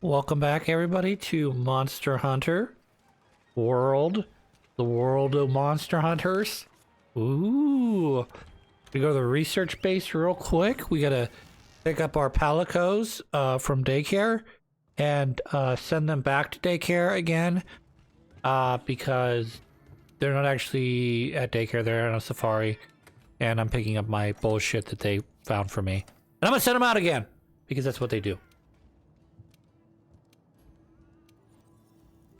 Welcome back, everybody, to Monster Hunter World. The world of Monster Hunters. Ooh. We go to the research base real quick. We gotta pick up our palicos from daycare and send them back to daycare again because they're not actually at daycare. They're on a safari. And I'm picking up my bullshit that they found for me. And I'm gonna send them out again because that's what they do.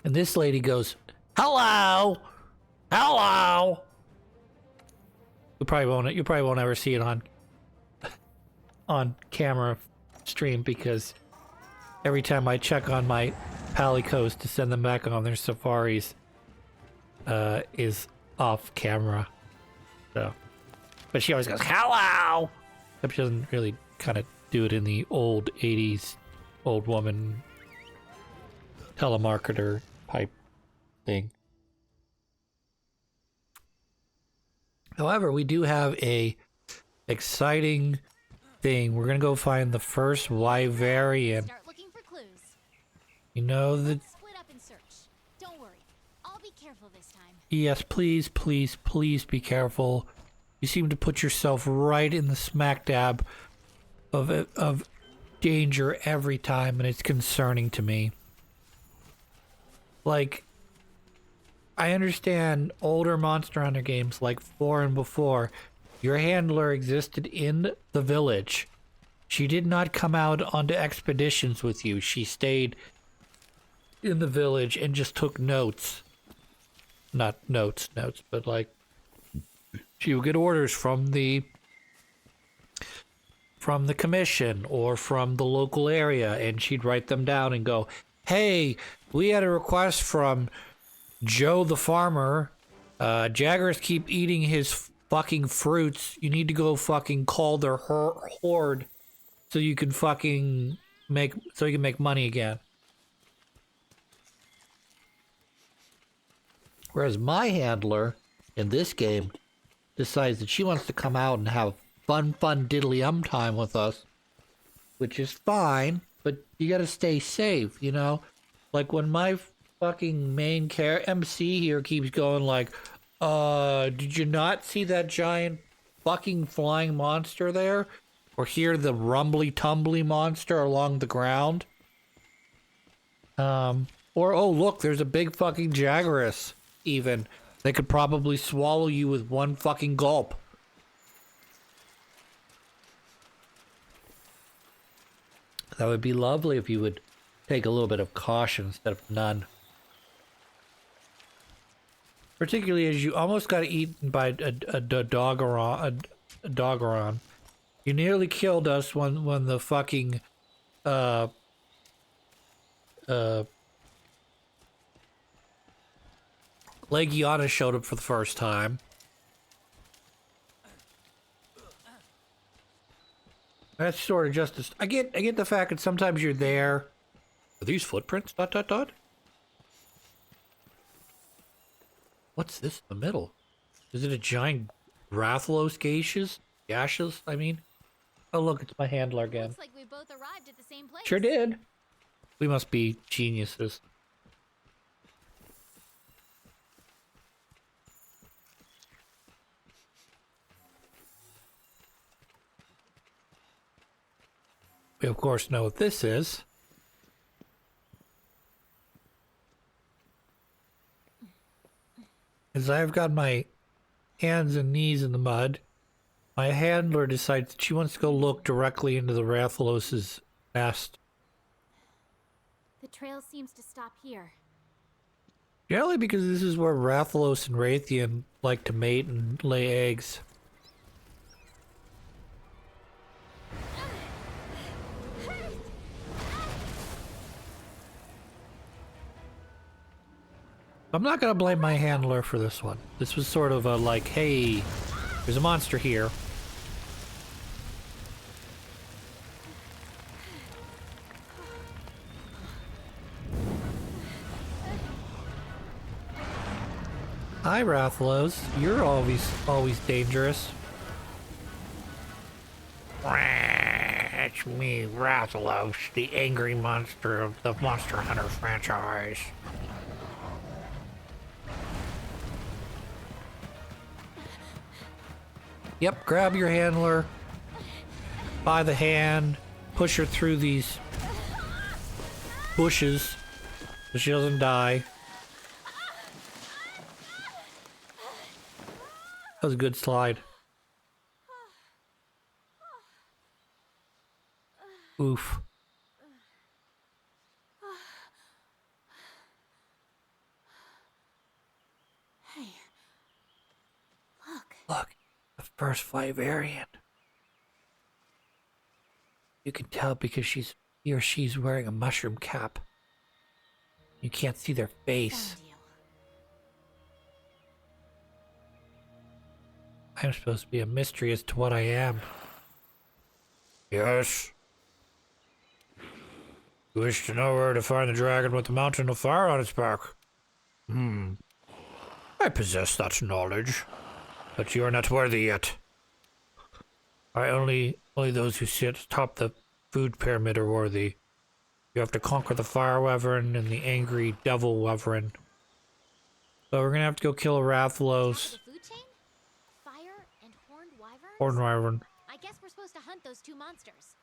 And this lady goes, "Hello, hello." You probably won't ever see it on camera stream because every time I check on my palicos to send them back on their safaris, is off camera. So, but she always goes, "Hello." Except she doesn't really kind of do it in the old '80s old woman telemarketer type thing. However, we do have a exciting thing. We're gonna go find the first Wyverian. Start looking for clues. You know the. Let's split up and search. Don't worry, I'll be careful this time. Yes, please, please, please be careful. You seem to put yourself right in the smack dab of danger every time, and it's concerning to me. Like, I understand older Monster Hunter games like 4 and before. Your handler existed in the village. She did not come out onto expeditions with you. She stayed in the village and just took notes. Not notes, but like she would get orders from the commission or from the local area, and she'd write them down and go, "Hey, we had a request from Joe the farmer. Jaggers keep eating his fucking fruits. You need to go fucking call their horde so you can fucking make money again." Whereas my handler in this game decides that she wants to come out and have fun diddly time with us, which is fine, but you gotta stay safe, you know? Like when my fucking main MC here keeps going like, did you not see that giant fucking flying monster there? Or hear the rumbly tumbly monster along the ground? Or, oh look, there's a big fucking Jaguarus even. They could probably swallow you with one fucking gulp. That would be lovely if you would take a little bit of caution instead of none. Particularly as you almost got eaten by a Doggeron. You nearly killed us when the fucking Legiana showed up for the first time. That's sort of justice. I get the fact that sometimes you're there. Are these footprints? ... What's this in the middle? Is it a giant Rathalos gaseous, I mean? Oh look, it's my handler again. Looks like we both arrived at the same place. Sure did. We must be geniuses. We of course know what this is. As I've got my hands and knees in the mud, my handler decides that she wants to go look directly into the Rathalos's nest. The trail seems to stop here. Generally because this is where Rathalos and Raytheon like to mate and lay eggs. I'm not gonna blame my handler for this one. This was sort of a like, hey, there's a monster here. Hi, Rathalos. You're always dangerous. It's me, Rathalos, the angry monster of the Monster Hunter franchise. Yep, grab your handler by the hand, push her through these bushes so she doesn't die. That was a good slide. Oof. Hey. Look. Look, the first flight variant. You can tell because he or she's wearing a mushroom cap. You can't see their face. Found you. I'm supposed to be a mystery as to what I am. Yes. You wish to know where to find the dragon with the mountain of fire on its back? I possess that knowledge, but you are not worthy yet. Only those who sit atop the food pyramid are worthy. You have to conquer the fire wyvern and the angry devil wyvern. So we're gonna have to go kill a Rathalos. The food chain? Fire and horned wyverns? Horned wyvern. I guess we're supposed to hunt those two monsters.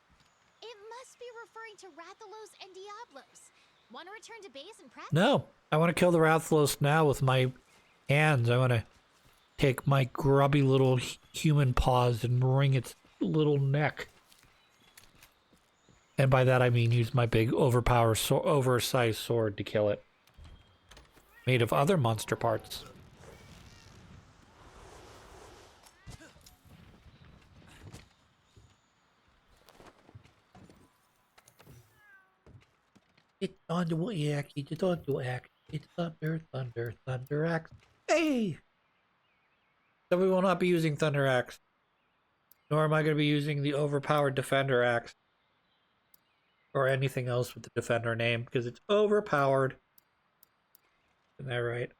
It must be referring to Rathalos and Diablos. Want to return to base and prep? No, I want to kill the Rathalos now with my hands. I want to take my grubby little human paws and wring its little neck. And by that I mean use my big oversized sword to kill it. Made of other monster parts. It's on the axe, it's on the axe. It's thunder, thunder, thunder axe. Hey! So we will not be using thunder axe. Nor am I going to be using the overpowered defender axe. Or anything else with the defender name, because it's overpowered. Isn't that right?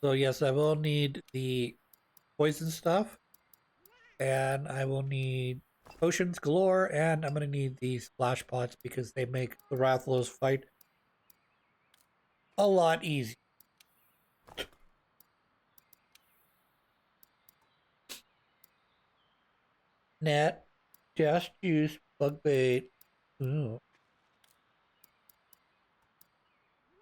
So yes, I will need the poison stuff. And I will need potions galore, and I'm going to need these splash pots because they make the Rathalos fight a lot easier. Net, just use bug bait. Ooh.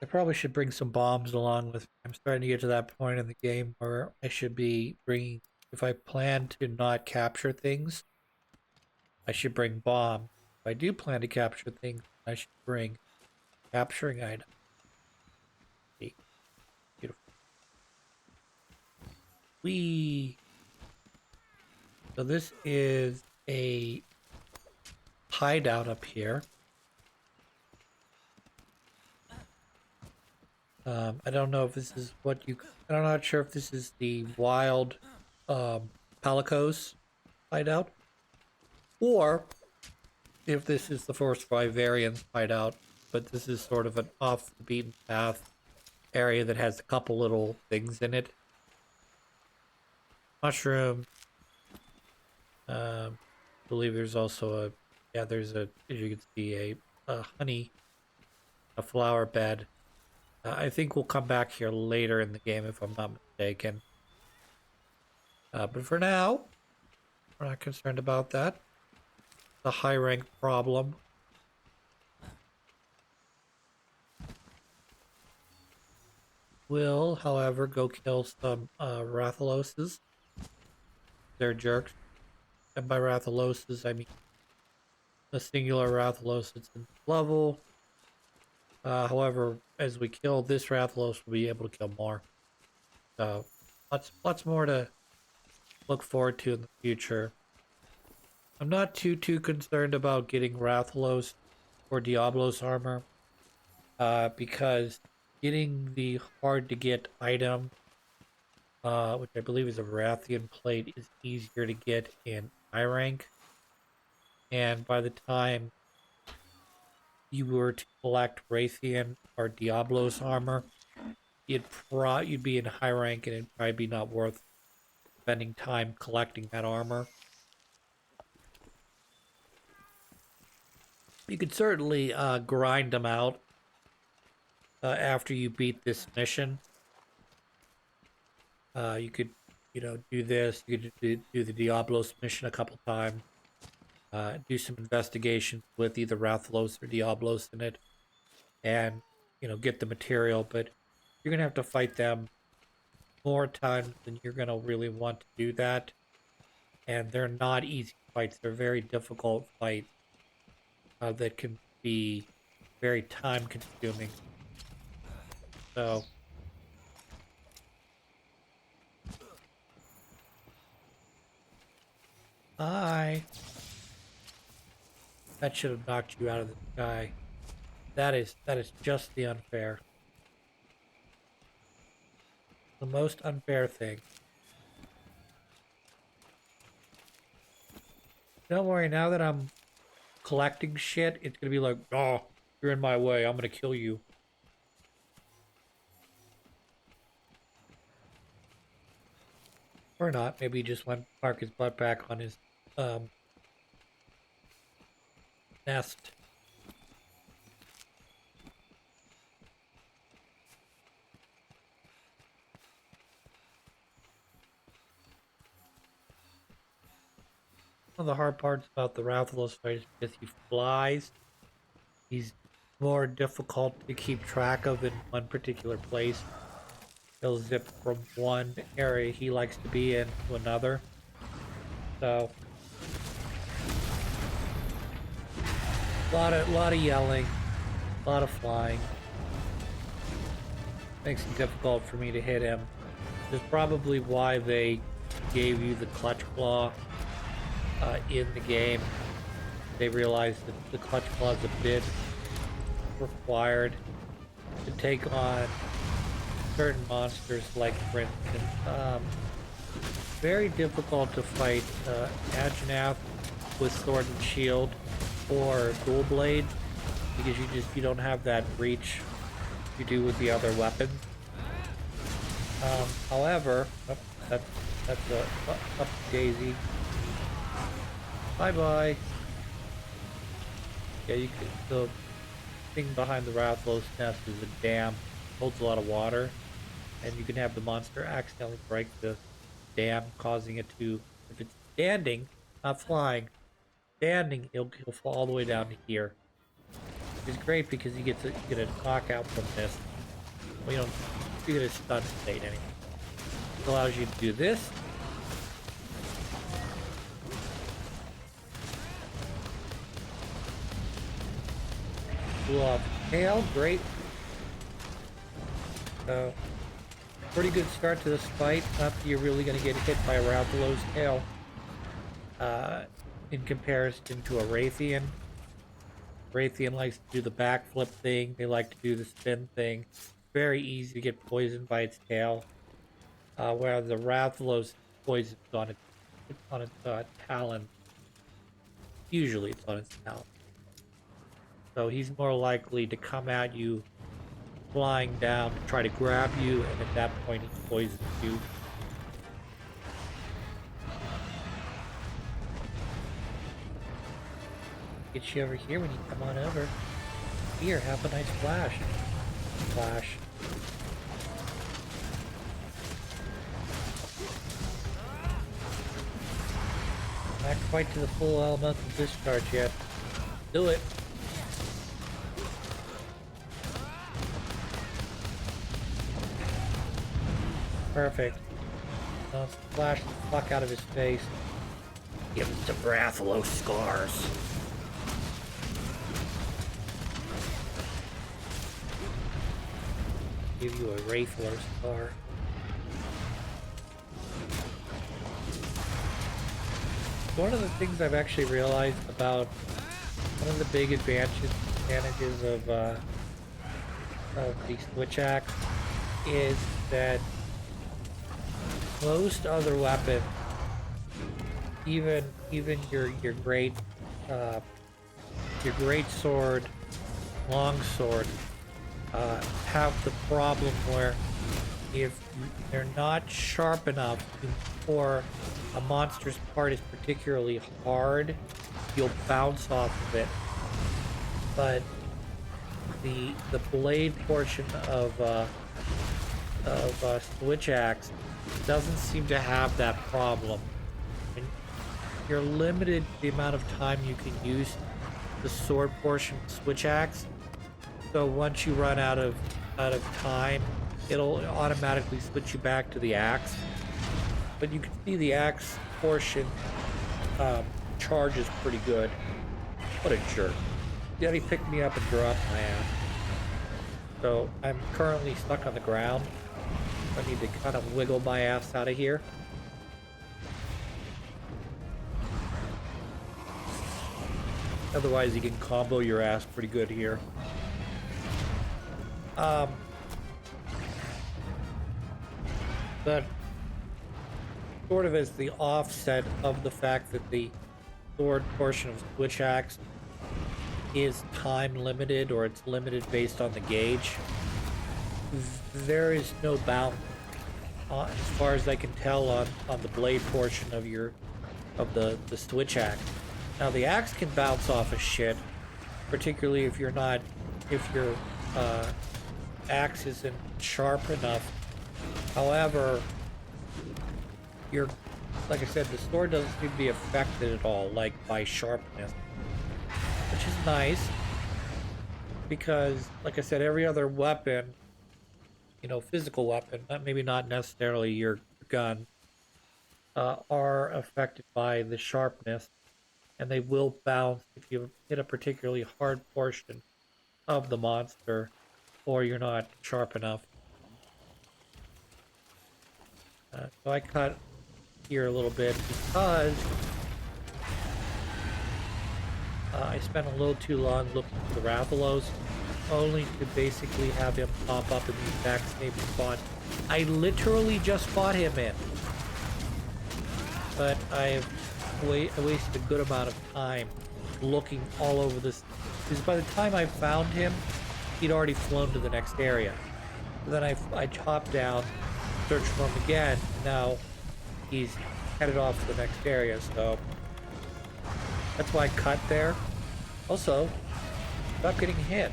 I probably should bring some bombs along with me. I'm starting to get to that point in the game where I should be bringing, if I plan to not capture things, I should bring bombs. If I do plan to capture things, I should bring capturing items. See. Beautiful. Whee! So this is a hideout up here. I don't know if this is what you... I'm not sure if this is the wild Palicos hideout. Or if this is the Force Vivarians hideout. But this is sort of an off-the-beaten-path area that has a couple little things in it. Mushroom. I believe there's also a... Yeah, there's a... As you can see, a honey... A flower bed. I think we'll come back here later in the game if I'm not mistaken. But for now, we're not concerned about that. The high rank problem. Will, however, go kill some Rathaloses. They're jerks. And by Rathaloses, I mean the singular Rathalos that's in this level. However, as we kill this Rathalos, we'll be able to kill more. So, lots more to look forward to in the future. I'm not too concerned about getting Rathalos or Diablos armor. Because getting the hard to get item which I believe is a Rathian plate, is easier to get in high rank. And by the time you were to collect Rathian or Diablo's armor, you'd be in high rank, and it'd probably be not worth spending time collecting that armor. You could certainly grind them out after you beat this mission. You could, do this. You could do the Diablos mission a couple times. Do some investigations with either Rathalos or Diablos in it, and get the material. But you're gonna have to fight them more times than you're gonna really want to do that. And they're not easy fights. They're very difficult fights that can be very time consuming. So that should have knocked you out of the sky. That is just the unfair. The most unfair thing. Don't worry, now that I'm collecting shit, it's gonna be like, oh, you're in my way, I'm gonna kill you. Or not, maybe he just went park his butt back on his nest. One of the hard parts about the Rathalos fight is because he flies. He's more difficult to keep track of in one particular place. He'll zip from one area he likes to be in to another. So a lot of yelling, a lot of flying. Makes it difficult for me to hit him. This is probably why they gave you the clutch claw in the game. They realized that the clutch claw is a bit required to take on certain monsters, like for instance, very difficult to fight Agenath with sword and shield or dual blade, because you don't have that reach you do with the other weapons. However, that's a up daisy. Bye bye. Yeah, the thing behind the Rathalos nest is a dam, holds a lot of water, and you can have the monster accidentally break the dam, causing it to, if it's standing, not flying, standing, he'll fall all the way down to here. It's great because you get a knockout from this. Well, you get a stun state anyway. It allows you to do this. Pull off tail, great. Pretty good start to this fight. Not that you're really going to get hit by a Rathalos tail in comparison to a Rathian. Rathian likes to do the backflip thing. They like to do the spin thing. Very easy to get poisoned by its tail. Whereas the Rathalos poisons on its talon. Usually it's on its talon. So he's more likely to come at you flying down to try to grab you, and at that point he poisons you. Get you over here when you come on over. Here, have a nice flash. Flash. Not quite to the full elemental discharge yet. Do it. Perfect. Now let's flash the fuck out of his face. Give him some Rathalos scars. Give you a Rathalos scar. One of the things I've actually realized about one of the big advantages of the Switch Axe is that most other weapons, even your great sword, long sword, have the problem where if they're not sharp enough or a monster's part is particularly hard, you'll bounce off of it. But the blade portion of switch axe doesn't seem to have that problem. And you're limited to the amount of time you can use the sword portion of switch axe. So once you run out of time, it'll automatically switch you back to the axe. But you can see the axe portion charges pretty good. What a jerk. Yeah, he picked me up and dropped my ass. So I'm currently stuck on the ground. I need to kind of wiggle my ass out of here. Otherwise, you can combo your ass pretty good here. But sort of as the offset of the fact that the sword portion of switch axe is time limited, or it's limited based on the gauge, there is no bounce as far as I can tell on the blade portion of the switch axe. Now the axe can bounce off of shit, particularly if your axe isn't sharp enough. However, like I said, the sword doesn't seem to be affected at all, like by sharpness, which is nice because, like I said, every other weapon, physical weapon, maybe not necessarily your gun, are affected by the sharpness, and they will bounce if you hit a particularly hard portion of the monster or you're not sharp enough. So I cut here a little bit because I spent a little too long looking for the Rathalos, only to basically have him pop up in the exact same spot I literally just fought him in. But I wasted a good amount of time looking all over this, because by the time I found him, he'd already flown to the next area. So then I chopped down, searched for him again. Now he's headed off to the next area, so that's why I cut there. Also, stop getting hit.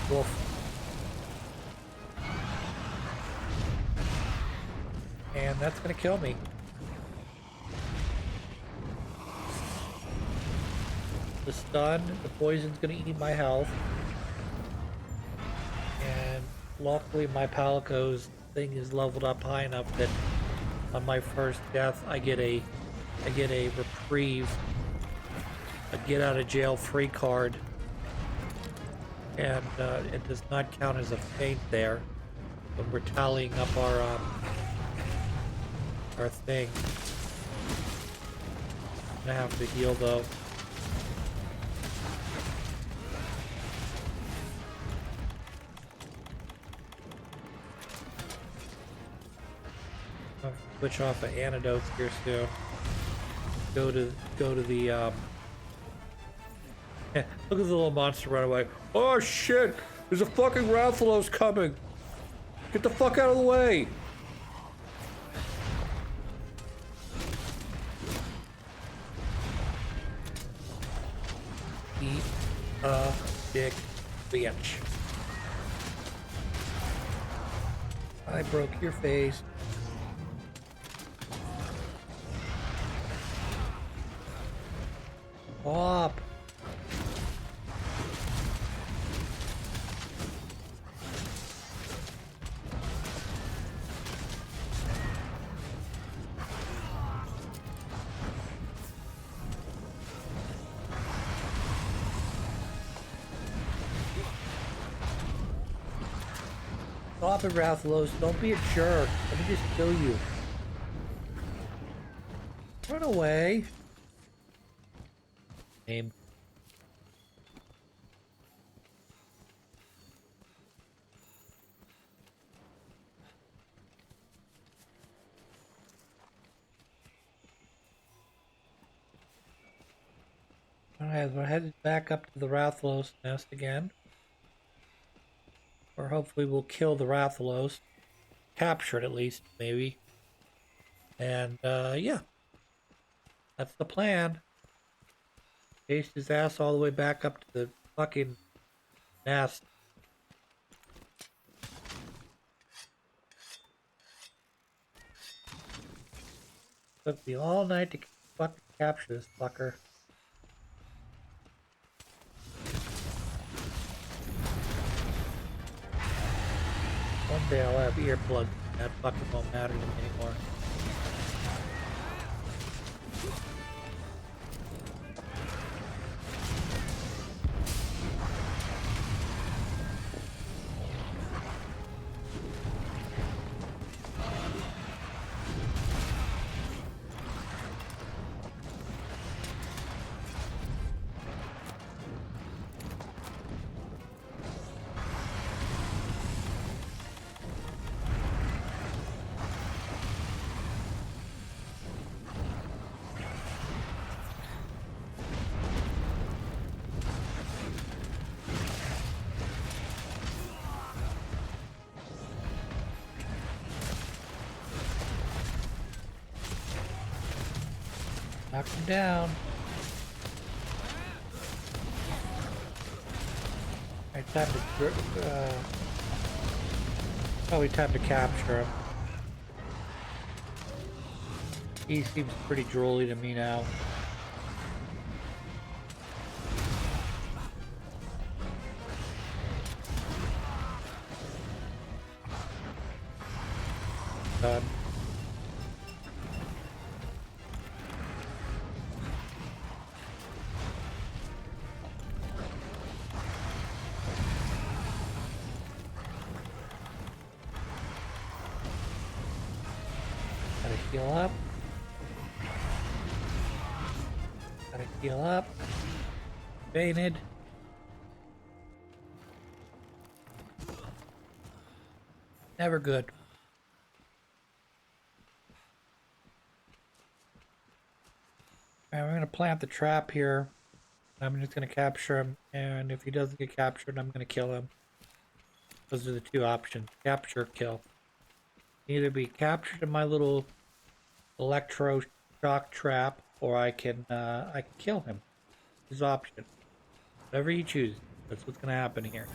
Wolf. And that's gonna kill me. The stun, the poison's gonna eat my health. And luckily my Palico's thing is leveled up high enough that on my first death I get a reprieve, a get out of jail free card. And it does not count as a feint there when we're tallying up our thing. I'm gonna have to heal though. I'll switch off of antidotes here soon. Go to the look at the little monster run away. Oh shit! There's a fucking Rathalos coming! Get the fuck out of the way! Eat a dick bitch. I broke your face. Stop. Stop it, Rathalos. Don't be a jerk. Let me just kill you. Run away. Aim. Alright, we're headed back up to the Rathalos nest again. Or hopefully we'll kill the Rathalos. Capture it at least, maybe. And, yeah. That's the plan. Chase his ass all the way back up to the fucking nest. Took me all night to fucking capture this fucker. One day I'll have earplugs. That fucking won't matter to me anymore. Knock him down. Alright, time to probably time to capture him. He seems pretty drooly to me now. Done. Gotta heal up. Gotta heal up. Fainted. Never good. Alright, we're gonna plant the trap here. I'm just gonna capture him, and if he doesn't get captured, I'm gonna kill him. Those are the two options: capture, kill. Either be captured in my little electro shock trap, or I can kill him. His option. Whatever you choose, that's what's gonna happen here.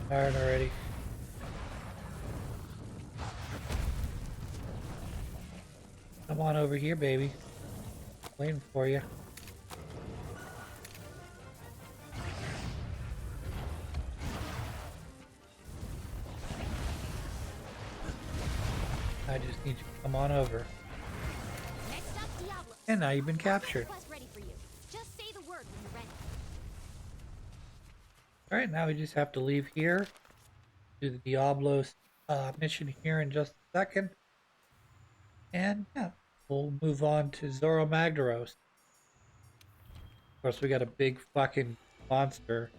Tired already. Come on over here, baby. Waiting for you. I just need you to come on over. Next up, Diablos. And now you've been captured. Quest ready for you. Just say the word when you're ready. Alright, now we just have to leave here. Do the Diablos mission here in just a second. And yeah, we'll move on to Zoro Magdaros. Of course, we got a big fucking monster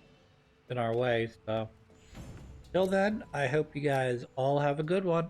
in our way, so till then, I hope you guys all have a good one.